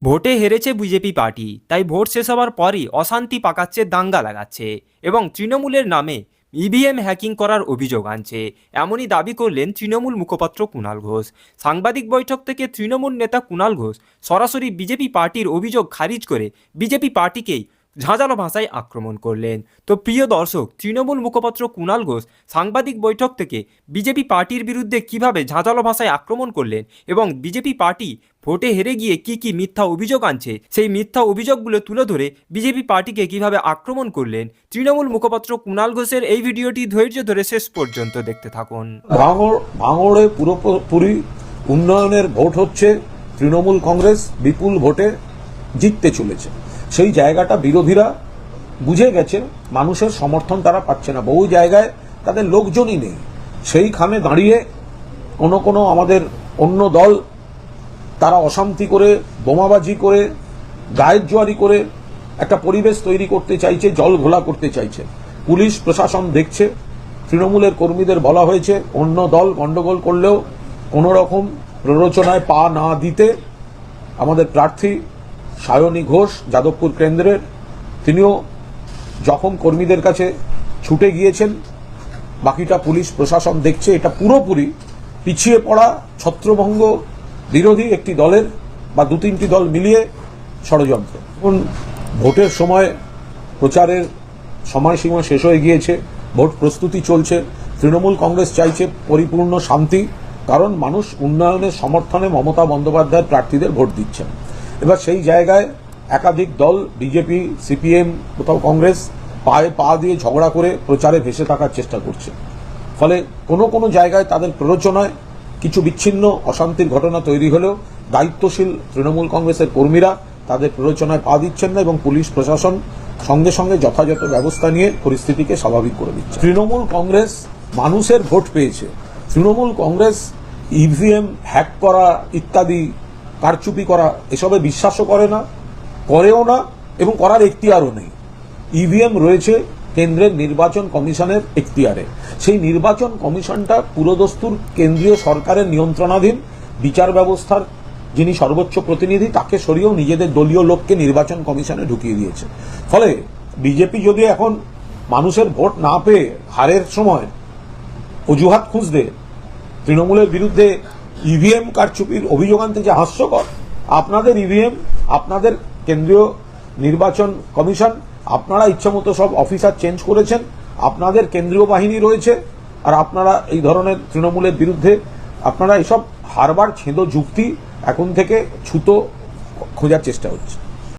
ভোটে হেরেছে BJP party, তাই ভোট শেষ হওয়ার পরই অশান্তি পাকাচ্ছে, দাঙ্গা লাগাচ্ছে এবং তৃণমূলের নামে ইভিএম হ্যাকিং করার অভিযোগ আনছে। এমনই দাবি করলেন তৃণমূল মুখপাত্র কুণাল ঘোষ। সাংবাদিক বৈঠক থেকে তৃণমূল নেতা কুণাল ঘোষ সরাসরি বিজেপি পার্টির অভিযোগ খারিজ করে বিজেপি পার্টিকেই ঝাঁঝালো ভাষায় আক্রমণ করলেন। তো প্রিয় দর্শক, তৃণমূল মুখপাত্র কুণাল ঘোষ সাংবাদিক বৈঠক থেকে বিজেপি পার্টির বিরুদ্ধে কিভাবে ঝাঁঝালো ভাষায় আক্রমণ করলেন এবং বিজেপি পার্টি ভোটে হেরে গিয়ে কি মিথ্যা অভিযোগ আনছে, সেই মিথ্যা অভিযোগগুলো তুলে ধরে বিজেপি পার্টিকে কিভাবে আক্রমণ করলেন, তৃণমূল মুখপাত্র কুণাল ঘোষের এই ভিডিওটি ধৈর্য ধরে শেষ পর্যন্ত দেখতে থাকুন। ভাঙড়ে পুরোপুরি উন্নয়নের ভোট হচ্ছে, তৃণমূল কংগ্রেস বিপুল ভোটে জিততে চলেছে। সেই জায়গাটা বিরোধীরা বুঝে গেছে, মানুষের সমর্থন তারা পাচ্ছে না, বহু জায়গায় তাদের লোকজনই নেই। সেইখানে দাঁড়িয়ে কোনো আমাদের অন্য দল তারা অশান্তি করে, বোমাবাজি করে, গায়ের জোয়ারি করে একটা পরিবেশ তৈরি করতে চাইছে, জল ঘোলা করতে চাইছে। পুলিশ প্রশাসন দেখছে। তৃণমূলের কর্মীদের বলা হয়েছে অন্য দল গন্ডগোল করলেও কোনো রকম প্ররোচনায় পা না দিতে। আমাদের প্রার্থী সায়নী ঘোষ যাদবপুর কেন্দ্রের, তিনিও যখন কর্মীদের কাছে ছুটে গিয়েছেন, বাকিটা পুলিশ প্রশাসন দেখছে। এটা পুরোপুরি পিছিয়ে পড়া, ছত্রভঙ্গ বিরোধী একটি দলের বা দু তিনটি দল মিলিয়ে ষড়যন্ত্র। এখন ভোটের সময় প্রচারের সময়সীমা শেষ হয়ে গিয়েছে, ভোট প্রস্তুতি চলছে। তৃণমূল কংগ্রেস চাইছে পরিপূর্ণ শান্তি, কারণ মানুষ উন্নয়নের সমর্থনে মমতা বন্দ্যোপাধ্যায়ের প্রার্থীদের ভোট দিচ্ছেন। এবার সেই জায়গায় একাধিক দল, বিজেপি, সিপিএম, কোথাও কংগ্রেস, পায়ে পা দিয়ে ঝগড়া করে প্রচারে ভেসে থাকার চেষ্টা করছে। ফলে কোনো জায়গায় তাদের প্ররোচনায় কিছু বিচ্ছিন্ন অশান্তির ঘটনা তৈরি হলেও দায়িত্বশীল তৃণমূল কংগ্রেসের কর্মীরা তাদের প্ররোচনায় পা দিচ্ছেন না এবং পুলিশ প্রশাসন সঙ্গে সঙ্গে যথাযথ ব্যবস্থা নিয়ে পরিস্থিতিকে স্বাভাবিক করে দিচ্ছে। তৃণমূল কংগ্রেস মানুষের ভোট পেয়েছে। তৃণমূল কংগ্রেস ইভিএম হ্যাক করা ইত্যাদি কারচুপি করা এসবে বিশ্বাসও করে না, করেও না এবং করার এখতিয়ারও নেই। ইভিএম রয়েছে কেন্দ্রের নির্বাচন কমিশনের এখতিয়ারে। সেই নির্বাচন কমিশনটা পুরোদস্তুর কেন্দ্রীয় সরকারের নিয়ন্ত্রণাধীন। বিচার ব্যবস্থার যিনি সর্বোচ্চ প্রতিনিধি, তাকে সরিয়েও নিজেদের দলীয় লোককে নির্বাচন কমিশনে ঢুকিয়ে দিয়েছে। ফলে বিজেপি যদি এখন মানুষের ভোট না পেয়ে হারের সময় অজুহাত খুঁজতে তৃণমূলের বিরুদ্ধে ইভিএম কারচুপির অভিযোগ আনতে, যে হাস্যকর। আপনাদের ইভিএম, আপনাদের কেন্দ্রীয় নির্বাচন কমিশন, আপনারা ইচ্ছামতো সব অফিসার চেঞ্জ করেছেন, আপনাদের কেন্দ্রীয় বাহিনী রয়েছে, আর আপনারা এই ধরনের তৃণমূলের বিরুদ্ধে আপনারা এসব হারবার ছেঁদো যুক্তি এখন থেকে ছুতো খোঁজার চেষ্টা হচ্ছে।